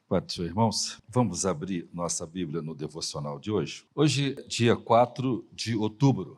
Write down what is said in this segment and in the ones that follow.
Pai dos irmãos, vamos abrir nossa Bíblia no devocional de hoje. Hoje, dia 4 de outubro,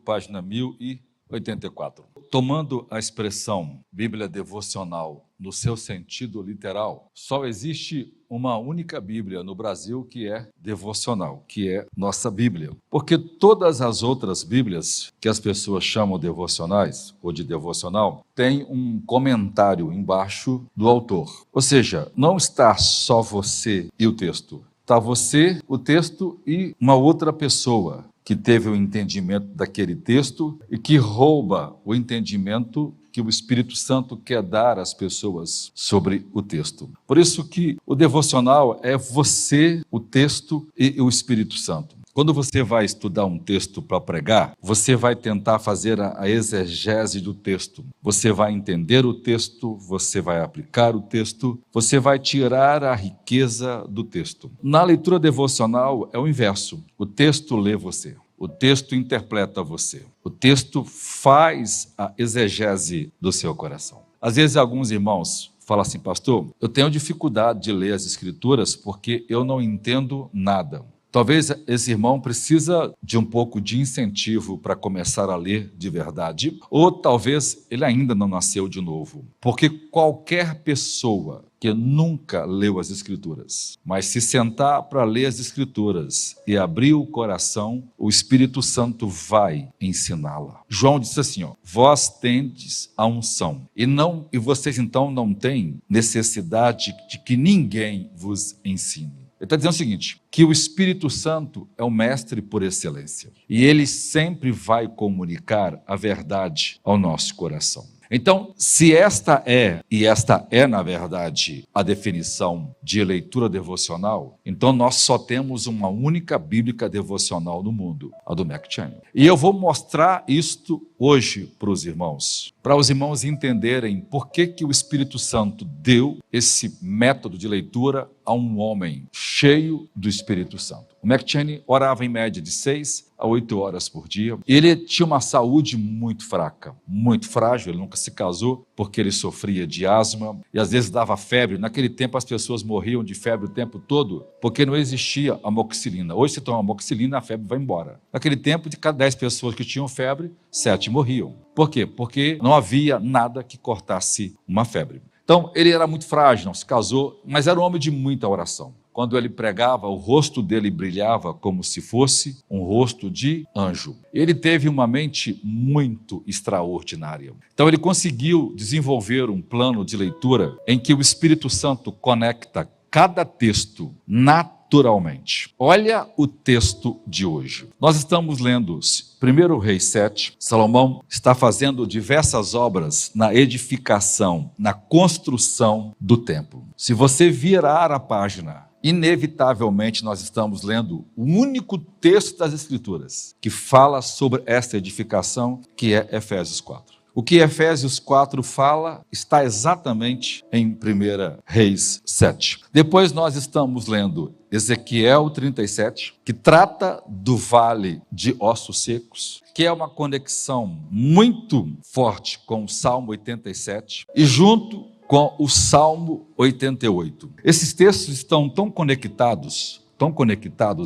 página 1084. Tomando a expressão Bíblia devocional no seu sentido literal, só existe uma única Bíblia no Brasil que é devocional, que é nossa Bíblia. Porque todas as outras Bíblias que as pessoas chamam devocionais ou de devocional têm um comentário embaixo do autor. Ou seja, não está só você e o texto. Está você, o texto e uma outra pessoa que teve o entendimento daquele texto e que rouba o entendimento que o Espírito Santo quer dar às pessoas sobre o texto. Por isso que o devocional é você, o texto e o Espírito Santo. Quando você vai estudar um texto para pregar, você vai tentar fazer a exegese do texto. Você vai entender o texto, você vai aplicar o texto, você vai tirar a riqueza do texto. Na leitura devocional é o inverso. O texto lê você. O texto interpreta você. O texto faz a exegese do seu coração. Às vezes alguns irmãos falam assim, pastor, eu tenho dificuldade de ler as Escrituras porque eu não entendo nada. Talvez esse irmão precisa de um pouco de incentivo para começar a ler de verdade, ou talvez ele ainda não nasceu de novo. Porque qualquer pessoa que nunca leu as Escrituras, mas se sentar para ler as Escrituras e abrir o coração, o Espírito Santo vai ensiná-la. João disse assim, vós tendes a unção, e vocês então não têm necessidade de que ninguém vos ensine. Ele está dizendo o seguinte, que o Espírito Santo é o mestre por excelência, e ele sempre vai comunicar a verdade ao nosso coração. Então, se esta é, na verdade, a definição de leitura devocional, então nós só temos uma única Bíblia devocional no mundo, a do Mac Chaney. E eu vou mostrar isto hoje para os irmãos entenderem por que o Espírito Santo deu esse método de leitura a um homem cheio do Espírito Santo. O Mac Chaney orava em média de 6 a 8 horas por dia. Ele tinha uma saúde muito fraca, muito frágil. Ele nunca se casou porque ele sofria de asma e às vezes dava febre. Naquele tempo as pessoas morriam de febre o tempo todo porque não existia amoxicilina. Hoje se toma amoxicilina, a febre vai embora. Naquele tempo, de cada 10 pessoas que tinham febre, 7 morriam. Por quê? Porque não havia nada que cortasse uma febre. Então, ele era muito frágil, não se casou, mas era um homem de muita oração. Quando ele pregava, o rosto dele brilhava como se fosse um rosto de anjo. Ele teve uma mente muito extraordinária. Então, ele conseguiu desenvolver um plano de leitura em que o Espírito Santo conecta cada texto naturalmente. Olha o texto de hoje. Nós estamos lendo 1 Reis 7. Salomão está fazendo diversas obras na edificação, na construção do templo. Se você virar a página, inevitavelmente nós estamos lendo o único texto das Escrituras que fala sobre esta edificação, que é Efésios 4. O que Efésios 4 fala está exatamente em 1 Reis 7. Depois nós estamos lendo Ezequiel 37, que trata do vale de ossos secos, que é uma conexão muito forte com o Salmo 87 e junto com o Salmo 88. Esses textos estão tão conectados,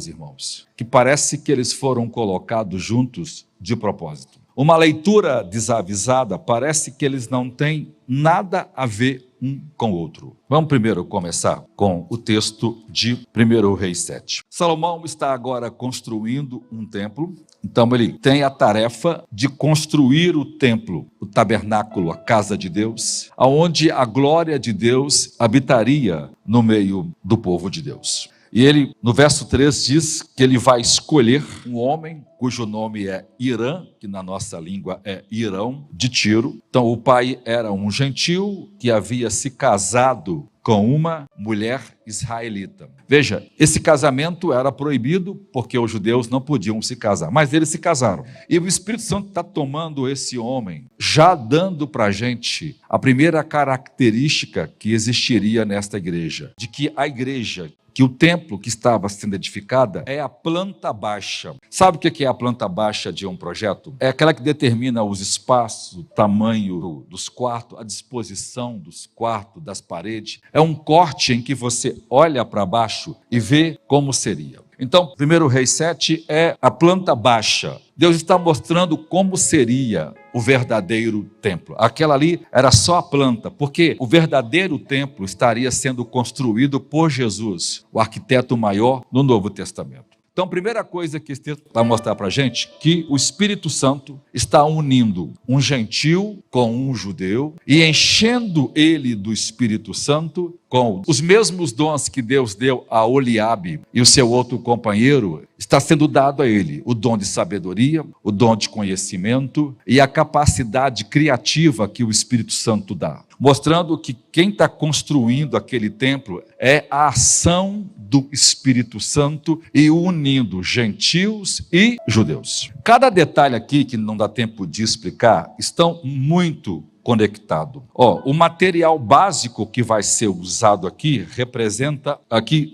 irmãos, que parece que eles foram colocados juntos de propósito. Uma leitura desavisada parece que eles não têm nada a ver um com o outro. Vamos primeiro começar com o texto de 1 Reis 7. Salomão está agora construindo um templo, então ele tem a tarefa de construir o templo, o tabernáculo, a casa de Deus, onde a glória de Deus habitaria no meio do povo de Deus. E ele, no verso 3, diz que ele vai escolher um homem cujo nome é Irã, que na nossa língua é Irão, de Tiro. Então o pai era um gentil que havia se casado com uma mulher israelita. Veja, esse casamento era proibido porque os judeus não podiam se casar, mas eles se casaram. E o Espírito Santo está tomando esse homem, já dando para a gente a primeira característica que existiria nesta igreja, de que a igreja que o templo que estava sendo edificado é a planta baixa. Sabe o que é a planta baixa de um projeto? É aquela que determina os espaços, o tamanho dos quartos, a disposição dos quartos, das paredes. É um corte em que você olha para baixo e vê como seria. Então, 1 Reis 7 é a planta baixa. Deus está mostrando como seria o verdadeiro templo. Aquela ali era só a planta, porque o verdadeiro templo estaria sendo construído por Jesus, o arquiteto maior no Novo Testamento. Então, a primeira coisa que esse texto vai mostrar para a gente, que o Espírito Santo está unindo um gentil com um judeu e enchendo ele do Espírito Santo com os mesmos dons que Deus deu a Oliabe e o seu outro companheiro, está sendo dado a ele o dom de sabedoria, o dom de conhecimento e a capacidade criativa que o Espírito Santo dá. Mostrando que quem está construindo aquele templo é a ação do Espírito Santo e unindo gentios e judeus. Cada detalhe aqui, que não dá tempo de explicar, estão muito conectados. O material básico que vai ser usado aqui,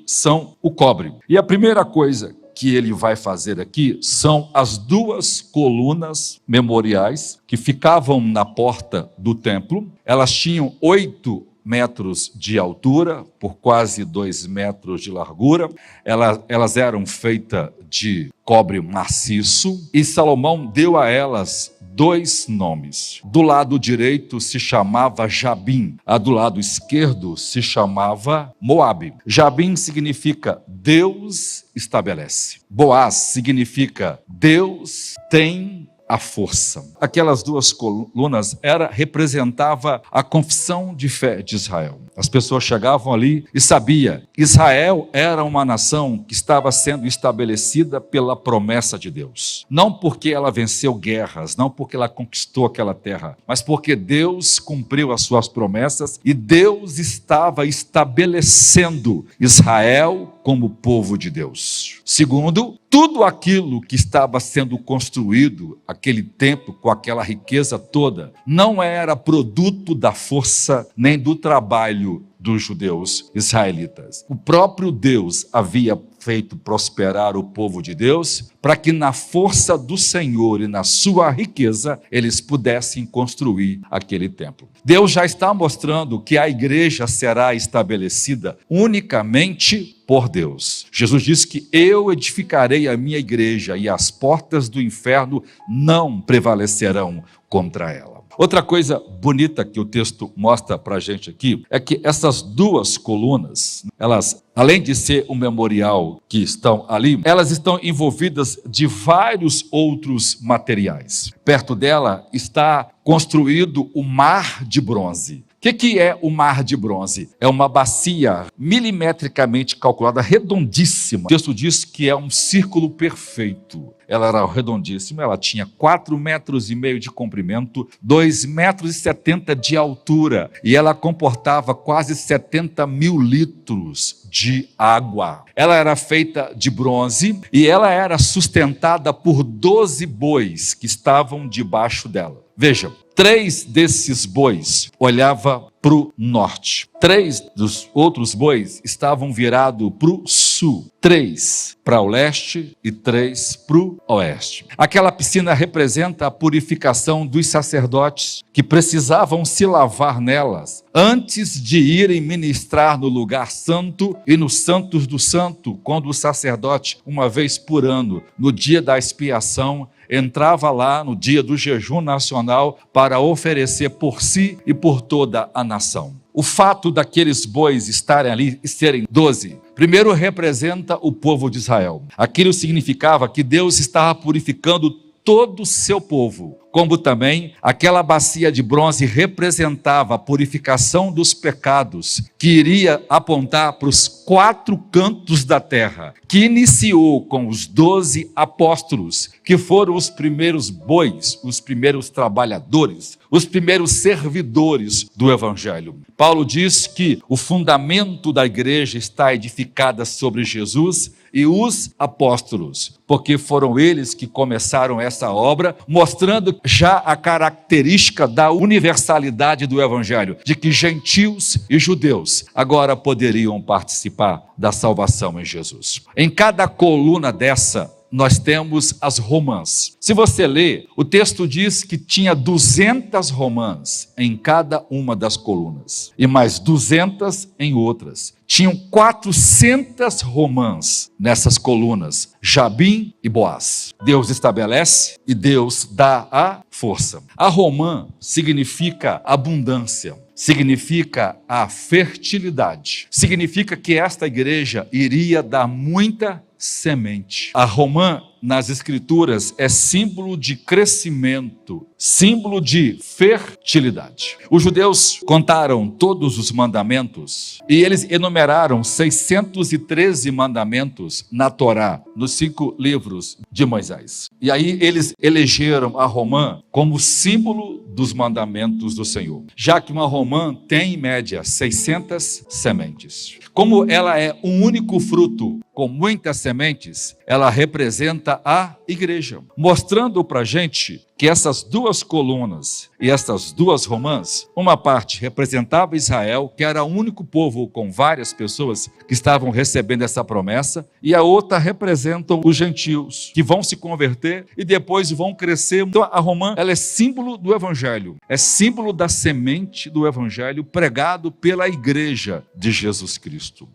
são o cobre. E a primeira coisa que ele vai fazer aqui são as duas colunas memoriais que ficavam na porta do templo. Elas tinham 8 metros de altura, por quase 2 metros de largura. Elas eram feitas de cobre maciço e Salomão deu a elas 2 nomes. Do lado direito se chamava Jabim, a do lado esquerdo se chamava Moabe. Jabim significa Deus estabelece. Boaz significa Deus tem a força. Aquelas 2 colunas representava a confissão de fé de Israel. As pessoas chegavam ali e sabiam, Israel era uma nação que estava sendo estabelecida pela promessa de Deus. Não porque ela venceu guerras, não porque ela conquistou aquela terra, mas porque Deus cumpriu as suas promessas e Deus estava estabelecendo Israel como povo de Deus. Segundo, tudo aquilo que estava sendo construído, aquele templo com aquela riqueza toda, não era produto da força nem do trabalho dos judeus israelitas. O próprio Deus havia feito prosperar o povo de Deus para que na força do Senhor e na sua riqueza eles pudessem construir aquele templo. Deus já está mostrando que a igreja será estabelecida unicamente por Deus. Jesus disse que eu edificarei a minha igreja e as portas do inferno não prevalecerão contra ela. Outra coisa bonita que o texto mostra para a gente aqui é que essas 2 colunas, elas, além de ser um memorial que estão ali, elas estão envolvidas de vários outros materiais. Perto dela está construído o mar de bronze. O que é o mar de bronze? É uma bacia milimetricamente calculada, redondíssima. O texto diz que é um círculo perfeito. Ela era redondíssima, ela tinha 4,5 metros de comprimento, 2,70 metros de altura, e ela comportava quase 70 mil litros de água. Ela era feita de bronze e ela era sustentada por 12 bois que estavam debaixo dela. Veja, 3 desses bois olhavam para o norte. 3 dos outros bois estavam virados para o sul. 3 para o leste e 3 para o oeste. Aquela piscina representa a purificação dos sacerdotes que precisavam se lavar nelas antes de irem ministrar no lugar santo e no Santos do Santo, quando o sacerdote, uma vez por ano, no dia da expiação, entrava lá no dia do jejum nacional para oferecer por si e por toda a nação. O fato daqueles bois estarem ali e serem 12, primeiro representa o povo de Israel. Aquilo significava que Deus estava purificando todo o seu povo, como também aquela bacia de bronze representava a purificação dos pecados, que iria apontar para os 4 cantos da terra, que iniciou com os 12 apóstolos, que foram os primeiros bois, os primeiros trabalhadores, os primeiros servidores do Evangelho. Paulo diz que o fundamento da igreja está edificada sobre Jesus e os apóstolos, porque foram eles que começaram essa obra, mostrando dando já a característica da universalidade do evangelho, de que gentios e judeus agora poderiam participar da salvação em Jesus. Em cada coluna dessa, nós temos as romãs. Se você ler, o texto diz que tinha 200 romãs em cada uma das colunas e mais 200 em outras. Tinham 400 romãs nessas colunas, Jabim e Boaz. Deus estabelece e Deus dá a força. A romã significa abundância, significa a fertilidade, significa que esta igreja iria dar muita semente. A romã nas escrituras é símbolo de crescimento, símbolo de fertilidade. Os judeus contaram todos os mandamentos e eles enumeraram 613 mandamentos na Torá, nos 5 livros de Moisés. E aí eles elegeram a romã como símbolo dos mandamentos do Senhor, já que uma romã tem em média 600 sementes. Como ela é um único fruto com muitas sementes, ela representa a igreja, mostrando para a gente que essas duas colunas e essas duas romãs, uma parte representava Israel, que era o único povo com várias pessoas que estavam recebendo essa promessa, e a outra representam os gentios, que vão se converter e depois vão crescer. Então a romã, ela é símbolo do evangelho, é símbolo da semente do evangelho pregado pela igreja de Jesus Cristo.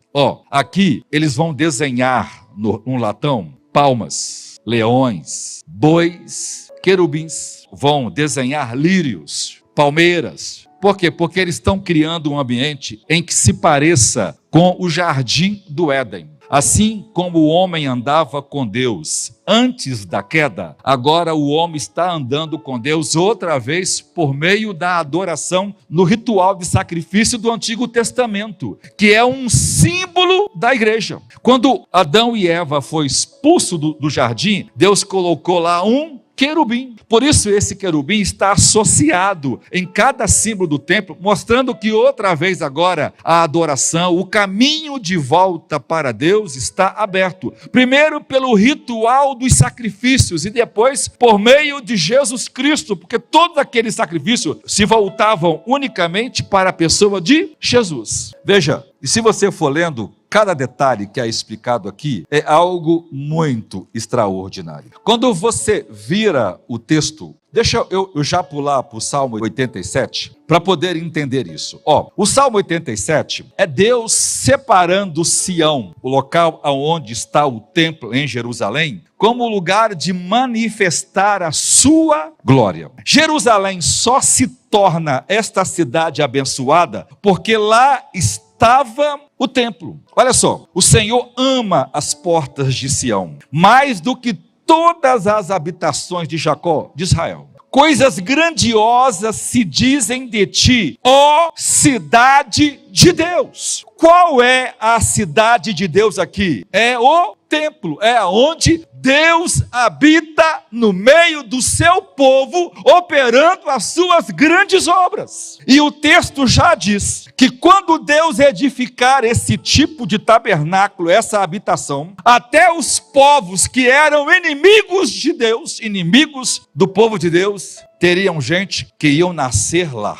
Aqui eles vão desenhar no latão palmas, leões, bois, querubins, vão desenhar lírios, palmeiras. Por quê? Porque eles estão criando um ambiente em que se pareça com o jardim do Éden. Assim como o homem andava com Deus antes da queda, agora o homem está andando com Deus outra vez por meio da adoração no ritual de sacrifício do Antigo Testamento, que é um símbolo da igreja. Quando Adão e Eva foram expulsos do jardim, Deus colocou lá um querubim. Por isso esse querubim está associado em cada símbolo do templo, mostrando que outra vez agora a adoração, o caminho de volta para Deus está aberto. Primeiro pelo ritual dos sacrifícios e depois por meio de Jesus Cristo, porque todos aqueles sacrifícios se voltavam unicamente para a pessoa de Jesus. Veja, e se você for lendo, cada detalhe que é explicado aqui é algo muito extraordinário. Quando você vira o texto, deixa eu já pular para o Salmo 87, para poder entender isso. O Salmo 87 é Deus separando Sião, o local onde está o templo em Jerusalém, como lugar de manifestar a sua glória. Jerusalém só se torna esta cidade abençoada porque lá estava o templo. Olha só, o Senhor ama as portas de Sião, mais do que todas as habitações de Jacó, de Israel. Coisas grandiosas se dizem de ti, ó cidade de Deus. Qual é a cidade de Deus aqui? É o templo, é onde Deus habita no meio do seu povo, operando as suas grandes obras. E o texto já diz que quando Deus edificar esse tipo de tabernáculo, essa habitação, até os povos que eram inimigos de Deus, inimigos do povo de Deus, teriam gente que iam nascer lá.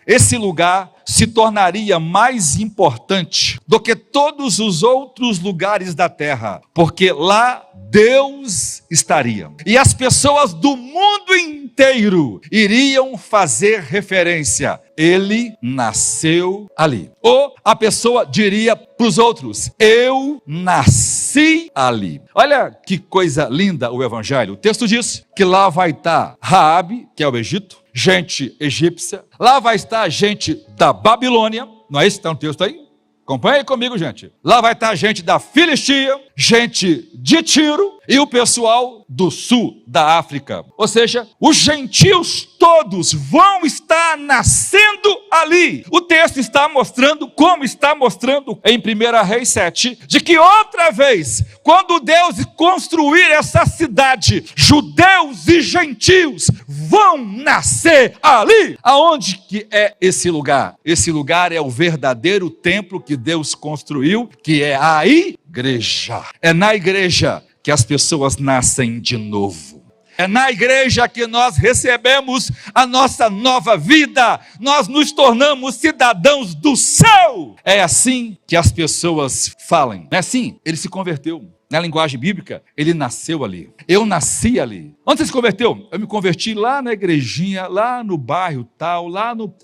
Esse lugar se tornaria mais importante do que todos os outros lugares da terra, porque lá Deus estaria. E as pessoas do mundo inteiro iriam fazer referência. Ele nasceu ali. Ou a pessoa diria para os outros, eu nasci ali. Olha que coisa linda o evangelho. O texto diz que lá vai estar Raabe, que é o Egito, gente egípcia. Lá vai estar gente da Babilônia. Não é isso que está no texto aí? Acompanhe comigo, gente. Lá vai estar gente da Filistia, gente de Tiro e o pessoal do sul da África. Ou seja, os gentios todos vão estar nascendo ali. O texto está mostrando, como está mostrando em 1 Reis 7, de que outra vez, quando Deus construir essa cidade, judeus e gentios vão nascer ali. Aonde que é esse lugar? Esse lugar é o verdadeiro templo que Deus construiu, que é a igreja. É na igreja que as pessoas nascem de novo. É na igreja que nós recebemos a nossa nova vida. Nós nos tornamos cidadãos do céu. É assim que as pessoas falam. É assim, ele se converteu. Na linguagem bíblica, ele nasceu ali. Eu nasci ali. Onde você se converteu? Eu me converti lá na igrejinha, lá no bairro tal,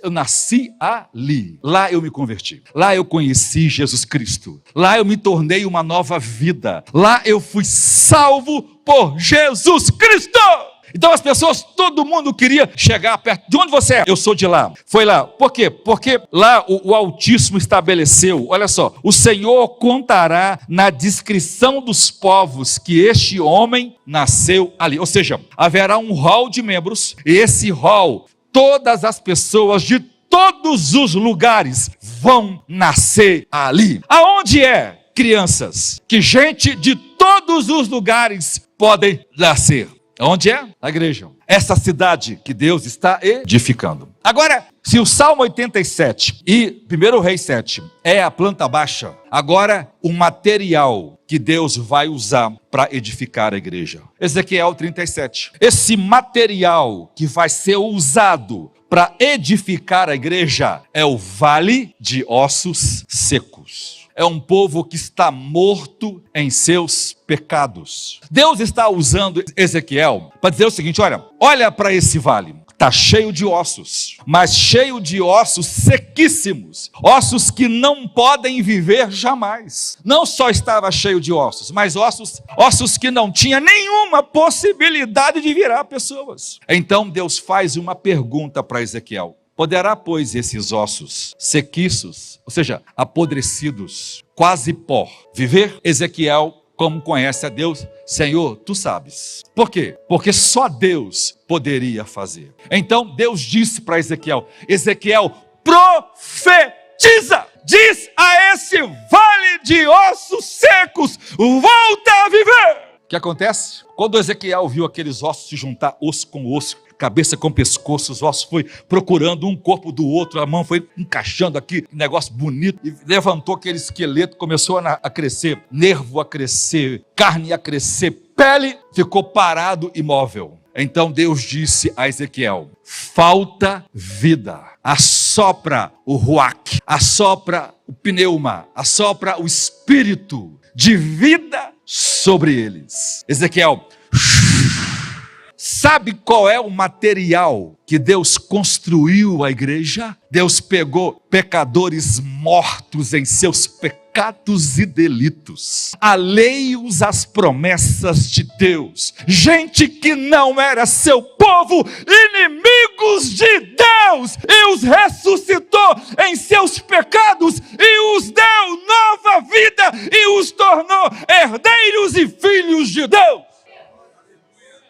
eu nasci ali. Lá eu me converti. Lá eu conheci Jesus Cristo. Lá eu me tornei uma nova vida. Lá eu fui salvo por Jesus Cristo. Então as pessoas, todo mundo queria chegar perto. De onde você é? Eu sou de lá. Foi lá. Por quê? Porque lá o Altíssimo estabeleceu, olha só, o Senhor contará na descrição dos povos que este homem nasceu ali. Ou seja, haverá um hall de membros, e esse hall, todas as pessoas de todos os lugares vão nascer ali. Aonde é, crianças, que gente de todos os lugares podem nascer? Onde é? Na igreja. Essa cidade que Deus está edificando. Agora, se o Salmo 87 e 1 Reis 7 é a planta baixa, agora o material que Deus vai usar para edificar a igreja. Ezequiel 37. Esse material que vai ser usado para edificar a igreja é o vale de ossos secos. É um povo que está morto em seus pecados. Deus está usando Ezequiel para dizer o seguinte: olha para esse vale. Está cheio de ossos, mas cheio de ossos sequíssimos, ossos que não podem viver jamais. Não só estava cheio de ossos, mas ossos que não tinham nenhuma possibilidade de virar pessoas. Então Deus faz uma pergunta para Ezequiel: poderá, pois, esses ossos sequiços, ou seja, apodrecidos, quase pó, viver? Ezequiel, como conhece a Deus: Senhor, tu sabes. Por quê? Porque só Deus poderia fazer. Então Deus disse para Ezequiel: Ezequiel, profetiza, diz a esse vale de ossos secos, volta a viver. O que acontece? Quando Ezequiel viu aqueles ossos se juntar, osso com osso, cabeça com pescoço, os ossos foi procurando um corpo do outro, a mão foi encaixando aqui, um negócio bonito, e levantou aquele esqueleto, começou a crescer, nervo a crescer, carne a crescer, pele, ficou parado, imóvel. Então Deus disse a Ezequiel: falta vida, assopra o ruach, assopra o pneuma, assopra o espírito de vida sobre eles. Ezequiel, sabe qual é o material que Deus construiu a igreja? Deus pegou pecadores mortos em seus pecados e delitos, alheios às promessas de Deus, gente que não era seu povo, inimigos de Deus, e os ressuscitou em seus pecados, e os deu nova vida, e os tornou herdeiros e filhos de Deus.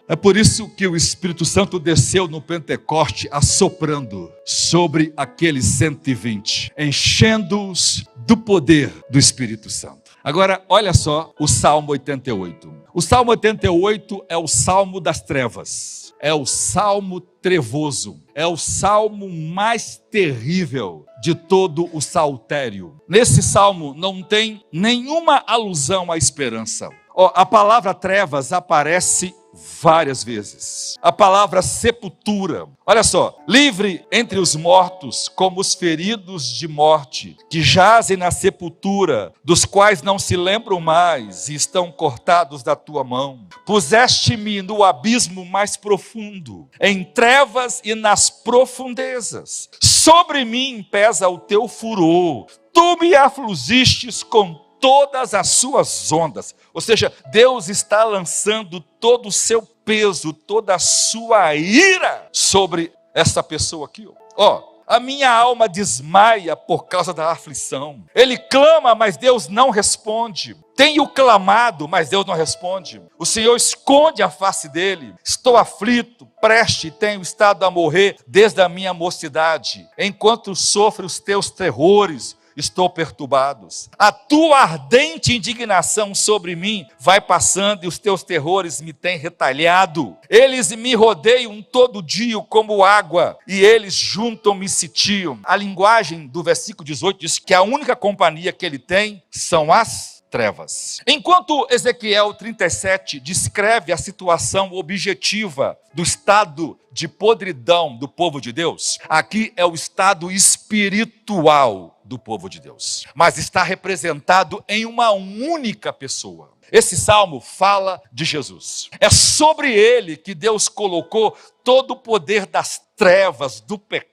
É por isso que o Espírito Santo desceu no Pentecoste assoprando sobre aqueles 120, enchendo-os do poder do Espírito Santo. Agora, olha só o Salmo 88. O Salmo 88 é o Salmo das trevas, é o Salmo trevoso, é o Salmo mais terrível de todo o saltério. Nesse Salmo não tem nenhuma alusão à esperança. A palavra trevas aparece várias vezes. A palavra sepultura, olha só: livre entre os mortos, como os feridos de morte, que jazem na sepultura, dos quais não se lembram mais e estão cortados da tua mão. Puseste-me no abismo mais profundo, em trevas e nas profundezas. Sobre mim pesa o teu furor, tu me afligiste com todas as suas ondas. Ou seja, Deus está lançando todo o seu peso, toda a sua ira sobre essa pessoa aqui. A minha alma desmaia por causa da aflição. Ele clama, mas Deus não responde. Tenho clamado, mas Deus não responde. O Senhor esconde a face dele. Estou aflito, preste, tenho estado a morrer desde a minha mocidade. Enquanto sofro os teus terrores, estou perturbados. A tua ardente indignação sobre mim vai passando e os teus terrores me têm retalhado. Eles me rodeiam todo dia como água e eles juntam-me e sitiam. A linguagem do versículo 18 diz que a única companhia que ele tem são as trevas. Enquanto Ezequiel 37 descreve a situação objetiva do estado de podridão do povo de Deus, aqui é o estado espiritual do povo de Deus, mas está representado em uma única pessoa. Esse salmo fala de Jesus. É sobre ele que Deus colocou todo o poder das trevas, do pecado.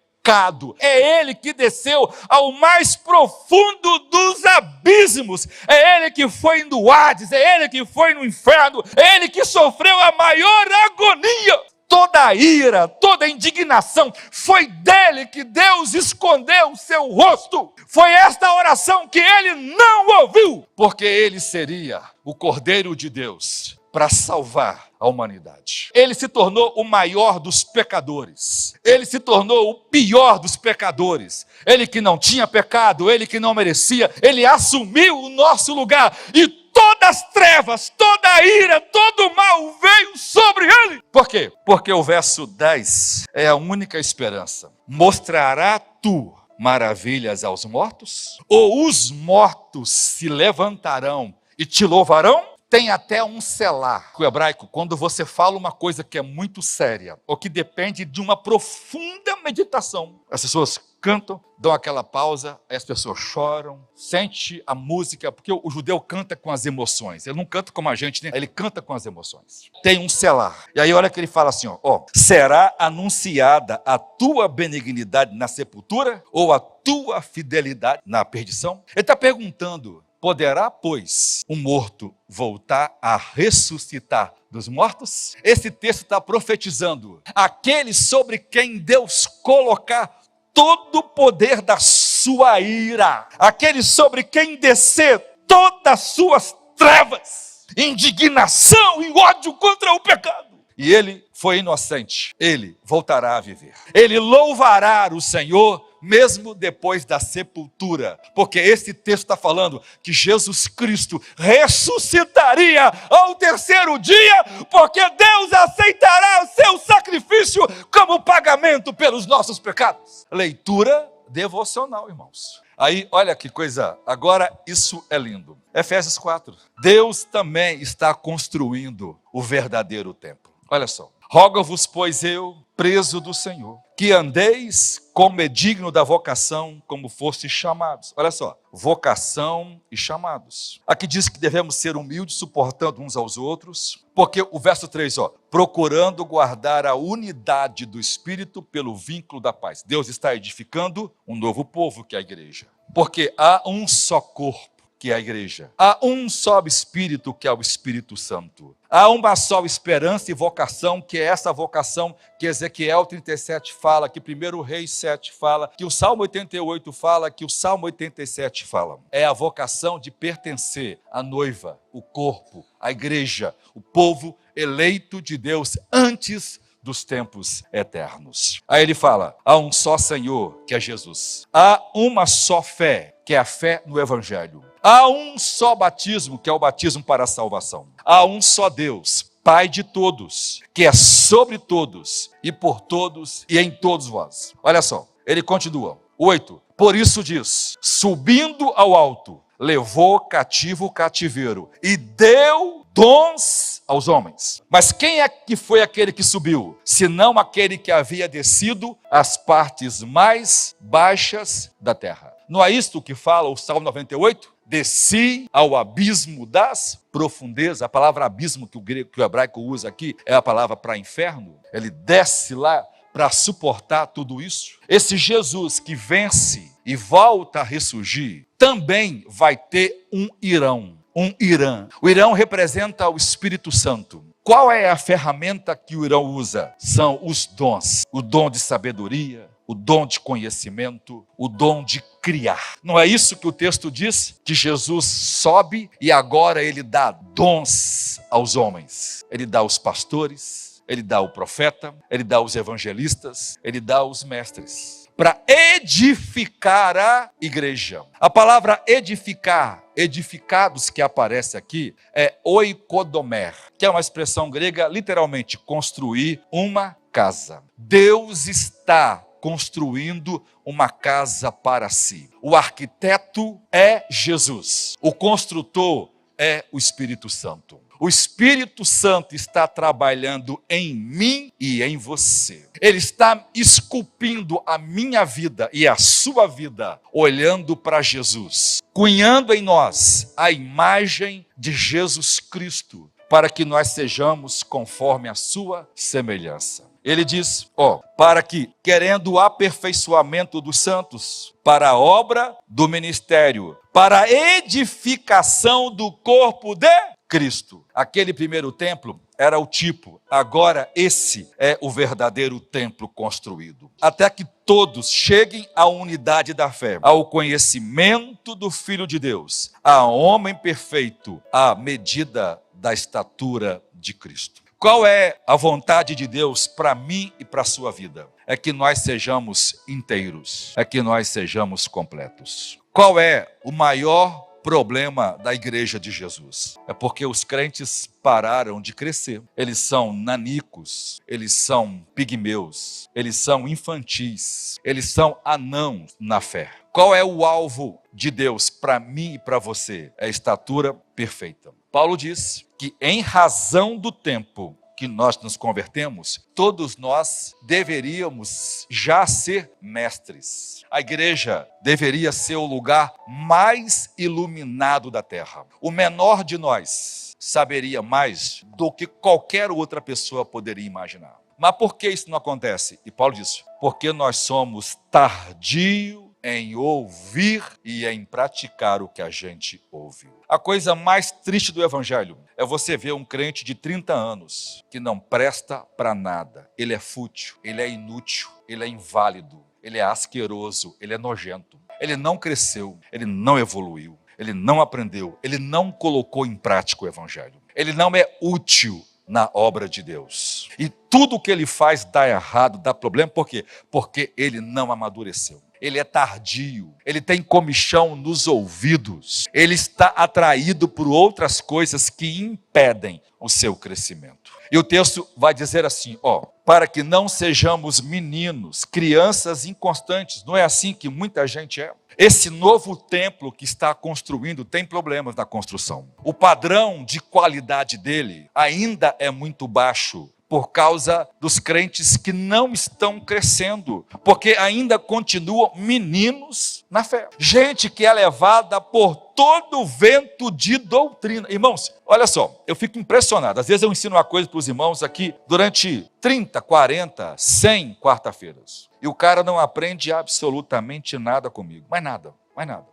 É ele que desceu ao mais profundo dos abismos. É ele que foi no Hades, é ele que foi no inferno, é ele que sofreu a maior agonia. Toda a ira, toda a indignação, foi dele que Deus escondeu o seu rosto. Foi esta oração que ele não ouviu, porque ele seria o Cordeiro de Deus para salvar a humanidade. Ele se tornou o maior dos pecadores. Ele se tornou o pior dos pecadores. Ele que não tinha pecado, ele que não merecia, ele assumiu o nosso lugar. E todas as trevas, toda a ira, todo o mal veio sobre ele. Por quê? Porque o verso 10 é a única esperança. Mostrará tu maravilhas aos mortos? Ou os mortos se levantarão e te louvarão? Tem até um selar. O hebraico, quando você fala uma coisa que é muito séria, ou que depende de uma profunda meditação, as pessoas cantam, dão aquela pausa, aí as pessoas choram, sente a música, porque o judeu canta com as emoções, ele não canta como a gente, né? Ele canta com as emoções. Tem um selar. E aí olha que ele fala assim, ó, será anunciada a tua benignidade na sepultura, ou a tua fidelidade na perdição? Ele está perguntando, poderá, pois, o morto voltar a ressuscitar dos mortos? Esse texto está profetizando aquele sobre quem Deus colocar todo o poder da sua ira, aquele sobre quem descer todas as suas trevas, indignação e ódio contra o pecado. E ele foi inocente, ele voltará a viver. Ele louvará o Senhor mesmo depois da sepultura, porque esse texto está falando que Jesus Cristo ressuscitaria ao terceiro dia, porque Deus aceitará o seu sacrifício como pagamento pelos nossos pecados. Leitura devocional, irmãos. Aí, olha que coisa, agora isso é lindo. Efésios 4. Deus também está construindo o verdadeiro templo. Olha só. Rogo-vos, pois eu, preso do Senhor, que andeis como é digno da vocação, como fostes chamados. Olha só, vocação e chamados. Aqui diz que devemos ser humildes, suportando uns aos outros, porque o verso 3, procurando guardar a unidade do Espírito pelo vínculo da paz. Deus está edificando um novo povo, que é a igreja. Porque há um só corpo, que é a igreja. Há um só Espírito, que é o Espírito Santo. Há uma só esperança e vocação, que é essa vocação que Ezequiel 37 fala, que 1 Reis 7 fala, que o Salmo 88 fala, que o Salmo 87 fala. É a vocação de pertencer à noiva, o corpo, a igreja, o povo eleito de Deus antes dos tempos eternos. Aí ele fala, há um só Senhor, que é Jesus. Há uma só fé, que é a fé no Evangelho. Há um só batismo, que é o batismo para a salvação. Há um só Deus, Pai de todos, que é sobre todos, e por todos, e em todos vós. Olha só, ele continua. 8. Por isso diz, subindo ao alto, levou cativo o cativeiro, e deu dons aos homens. Mas quem é que foi aquele que subiu? Senão aquele que havia descido às partes mais baixas da terra. Não é isto que fala o Salmo 98? Desci ao abismo das profundezas. A palavra abismo que o hebraico usa aqui é a palavra para inferno. Ele desce lá para suportar tudo isso. Esse Jesus que vence e volta a ressurgir, também vai ter um Irão. Um Irã. O Irão representa o Espírito Santo. Qual é a ferramenta que o Irão usa? São os dons. O dom de sabedoria, o dom de conhecimento, o dom de criar. Não é isso que o texto diz? Que Jesus sobe e agora ele dá dons aos homens. Ele dá aos pastores, ele dá ao profeta, ele dá aos evangelistas, ele dá aos mestres. Para edificar a igreja. A palavra edificar, edificados que aparece aqui, é oikodomer, que é uma expressão grega, literalmente, construir uma casa. Deus está construindo uma casa para si. O arquiteto é Jesus. O construtor é o Espírito Santo. O Espírito Santo está trabalhando em mim e em você. Ele está esculpindo a minha vida e a sua vida, olhando para Jesus, cunhando em nós a imagem de Jesus Cristo, para que nós sejamos conforme a sua semelhança. Ele diz, para que, querendo o aperfeiçoamento dos santos, para a obra do ministério, para a edificação do corpo de Cristo. Aquele primeiro templo era o tipo, agora esse é o verdadeiro templo construído. Até que todos cheguem à unidade da fé, ao conhecimento do Filho de Deus, a homem perfeito, à medida da estatura de Cristo. Qual é a vontade de Deus para mim e para a sua vida? É que nós sejamos inteiros, é que nós sejamos completos. Qual é o maior problema da igreja de Jesus? É porque os crentes pararam de crescer. Eles são nanicos, eles são pigmeus, eles são infantis, eles são anãos na fé. Qual é o alvo de Deus para mim e para você? É a estatura perfeita. Paulo diz que em razão do tempo que nós nos convertemos, todos nós deveríamos já ser mestres. A igreja deveria ser o lugar mais iluminado da terra. O menor de nós saberia mais do que qualquer outra pessoa poderia imaginar. Mas por que isso não acontece? E Paulo diz, porque nós somos tardios em ouvir e em praticar o que a gente ouve. A coisa mais triste do evangelho é você ver um crente de 30 anos que não presta para nada. Ele é fútil, ele é inútil, ele é inválido, ele é asqueroso, ele é nojento. Ele não cresceu, ele não evoluiu, ele não aprendeu, ele não colocou em prática o evangelho. Ele não é útil na obra de Deus. E tudo que ele faz dá errado, dá problema. Por quê? Porque ele não amadureceu. Ele é tardio, ele tem comichão nos ouvidos, ele está atraído por outras coisas que impedem o seu crescimento. E o texto vai dizer assim, para que não sejamos meninos, crianças inconstantes. Não é assim que muita gente é? Esse novo templo que está construindo tem problemas na construção. O padrão de qualidade dele ainda é muito baixo, por causa dos crentes que não estão crescendo, porque ainda continuam meninos na fé. Gente que é levada por todo o vento de doutrina. Irmãos, olha só, eu fico impressionado. Às vezes eu ensino uma coisa para os irmãos aqui durante 30, 40, 100 quarta-feiras. E o cara não aprende absolutamente nada comigo. Mais nada.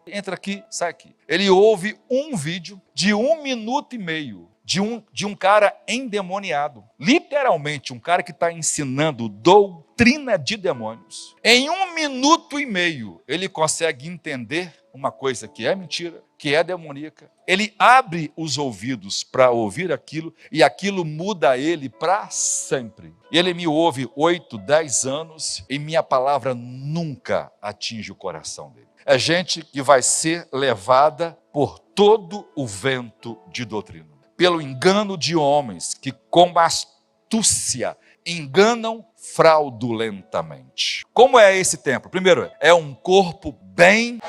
Entra aqui, sai aqui. Ele ouve um vídeo de 1 minuto e meio. De um cara endemoniado. Literalmente, um cara que está ensinando doutrina de demônios. Em 1 minuto e meio, ele consegue entender uma coisa que é mentira, que é demoníaca. Ele abre os ouvidos para ouvir aquilo e aquilo muda ele para sempre. E ele me ouve 8, 10 anos e minha palavra nunca atinge o coração dele. É gente que vai ser levada por todo o vento de doutrina. Pelo engano de homens que com astúcia enganam fraudulentamente. Como é esse templo? Primeiro, é um corpo bem...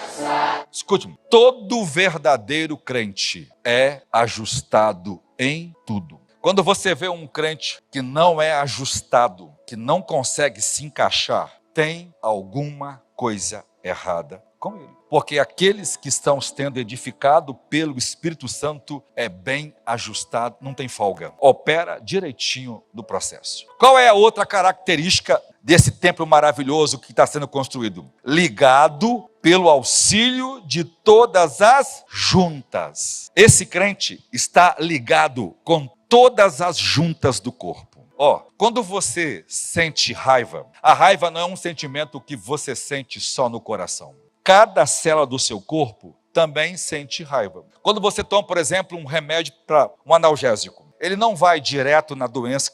Escute-me, todo verdadeiro crente é ajustado em tudo. Quando você vê um crente que não é ajustado, que não consegue se encaixar, tem alguma coisa errada com ele. Porque aqueles que estão sendo edificados pelo Espírito Santo é bem ajustado, não tem folga. Opera direitinho no processo. Qual é a outra característica desse templo maravilhoso que está sendo construído? Ligado pelo auxílio de todas as juntas. Esse crente está ligado com todas as juntas do corpo. Quando você sente raiva, a raiva não é um sentimento que você sente só no coração. Cada célula do seu corpo também sente raiva. Quando você toma, por exemplo, um remédio para um analgésico, ele não vai direto na doença.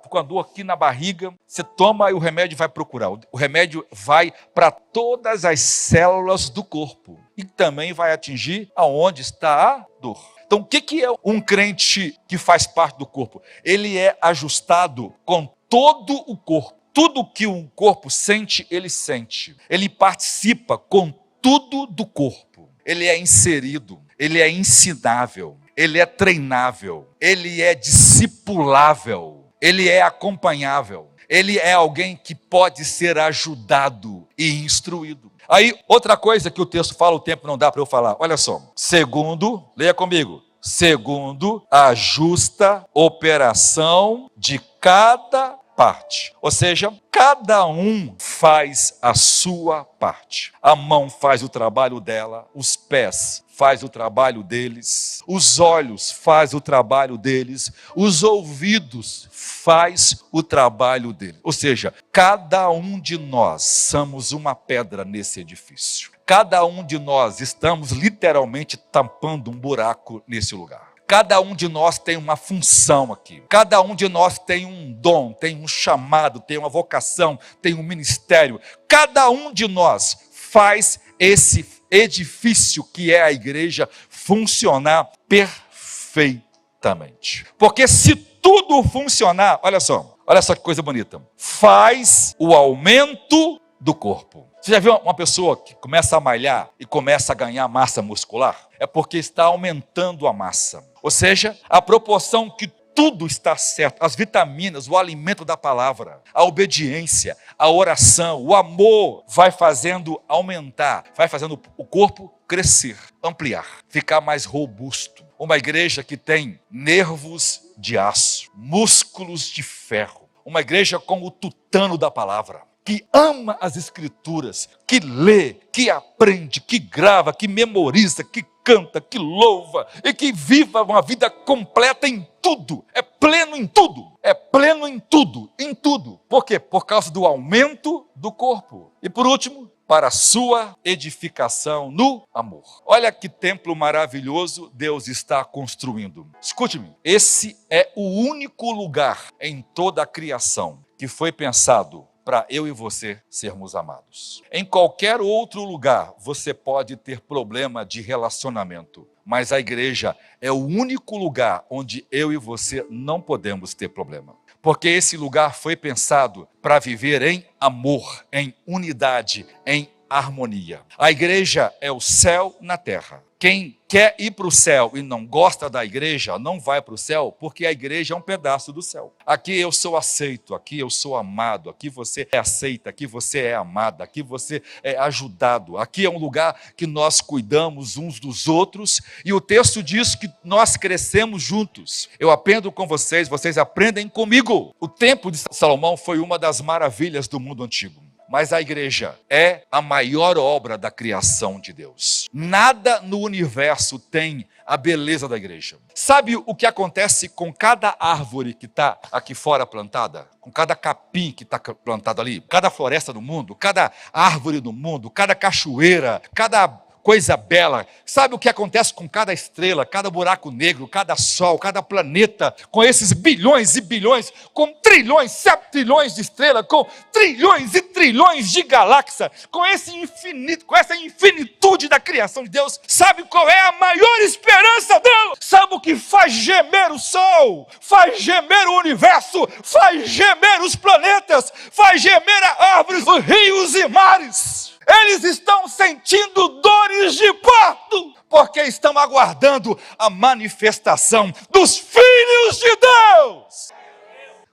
Com a dor aqui na barriga, você toma e o remédio vai procurar. O remédio vai para todas as células do corpo e também vai atingir aonde está a dor. Então, o que é um crente que faz parte do corpo? Ele é ajustado com todo o corpo. Tudo que o corpo sente, ele sente. Ele participa com tudo do corpo. Ele é inserido, ele é ensinável, ele é treinável, ele é discipulável, ele é acompanhável. Ele é alguém que pode ser ajudado e instruído. Aí, outra coisa que o texto fala, o tempo não dá para eu falar. Olha só. Segundo, leia comigo. Segundo a justa operação de cada parte. Ou seja, cada um faz a sua parte. A mão faz o trabalho dela, os pés faz o trabalho deles, os olhos faz o trabalho deles, os ouvidos faz o trabalho deles. Ou seja, cada um de nós somos uma pedra nesse edifício. Cada um de nós estamos literalmente tampando um buraco nesse lugar. Cada um de nós tem uma função aqui. Cada um de nós tem um dom, tem um chamado, tem uma vocação, tem um ministério. Cada um de nós faz esse edifício que é a igreja funcionar perfeitamente. Porque se tudo funcionar, olha só que coisa bonita, faz o aumento do corpo. Você já viu uma pessoa que começa a malhar e começa a ganhar massa muscular? É porque está aumentando a massa. Ou seja, a proporção que tudo está certo, as vitaminas, o alimento da palavra, a obediência, a oração, o amor vai fazendo aumentar, vai fazendo o corpo crescer, ampliar, ficar mais robusto. Uma igreja que tem nervos de aço, músculos de ferro, uma igreja com o tutano da palavra, que ama as escrituras, que lê, que aprende, que grava, que memoriza, que canta, que louva e que viva uma vida completa em tudo. É pleno em tudo. É pleno em tudo, em tudo. Por quê? Por causa do aumento do corpo. E por último, para a sua edificação no amor. Olha que templo maravilhoso Deus está construindo. Escute-me, esse é o único lugar em toda a criação que foi pensado para eu e você sermos amados. Em qualquer outro lugar você pode ter problema de relacionamento, mas a igreja é o único lugar onde eu e você não podemos ter problema. Porque esse lugar foi pensado para viver em amor, em unidade, em harmonia. A igreja é o céu na terra. Quem quer ir para o céu e não gosta da igreja, não vai para o céu, porque a igreja é um pedaço do céu. Aqui eu sou aceito, aqui eu sou amado, aqui você é aceita, aqui você é amada, aqui você é ajudado. Aqui é um lugar que nós cuidamos uns dos outros, e o texto diz que nós crescemos juntos. Eu aprendo com vocês, vocês aprendem comigo. O templo de Salomão foi uma das maravilhas do mundo antigo. Mas a igreja é a maior obra da criação de Deus. Nada no universo tem a beleza da igreja. Sabe o que acontece com cada árvore que está aqui fora plantada? Com cada capim que está plantado ali? Cada floresta do mundo, cada árvore do mundo, cada cachoeira, cada coisa bela. Sabe o que acontece com cada estrela, cada buraco negro, cada sol, cada planeta, com esses bilhões e bilhões, com trilhões, septrilhões de estrelas, com trilhões e trilhões de galáxias, com esse infinito, com essa infinitude da criação de Deus? Sabe qual é a maior esperança dela? Sabe o que faz gemer o sol, faz gemer o universo, faz gemer os planetas, faz gemer a árvores, os rios e mares? Eles estão sentindo dores de parto, porque estão aguardando a manifestação dos filhos de Deus.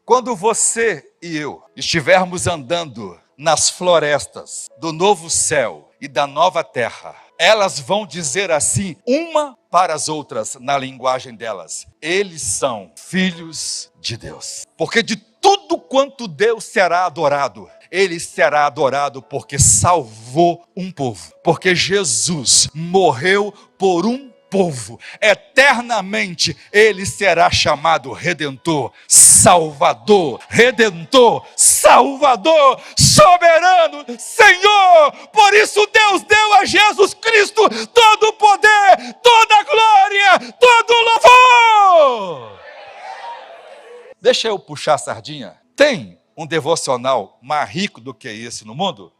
Quando você e eu estivermos andando nas florestas do novo céu e da nova terra, elas vão dizer assim, uma para as outras, na linguagem delas: eles são filhos de Deus. Porque de tudo quanto Deus será adorado, ele será adorado porque salvou um povo. Porque Jesus morreu por um povo. Eternamente ele será chamado Redentor, Salvador, Redentor, Salvador, Soberano, Senhor. Por isso Deus deu a Jesus Cristo todo o poder, toda a glória, todo o louvor. Deixa eu puxar a sardinha. Tem um devocional mais rico do que esse no mundo?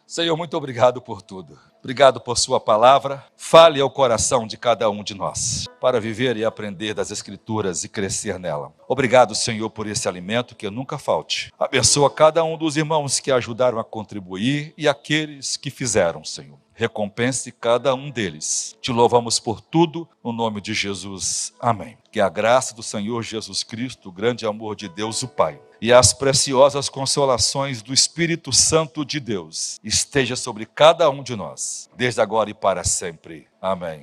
Senhor, muito obrigado por tudo. Obrigado por sua palavra. Fale ao coração de cada um de nós, para viver e aprender das Escrituras e crescer nela. Obrigado, Senhor, por esse alimento que nunca falte. Abençoa cada um dos irmãos que ajudaram a contribuir e aqueles que fizeram, Senhor. Recompense cada um deles. Te louvamos por tudo, no nome de Jesus. Amém. Que a graça do Senhor Jesus Cristo, o grande amor de Deus, o Pai, e as preciosas consolações do Espírito Santo de Deus esteja sobre cada um de nós, desde agora e para sempre. Amém.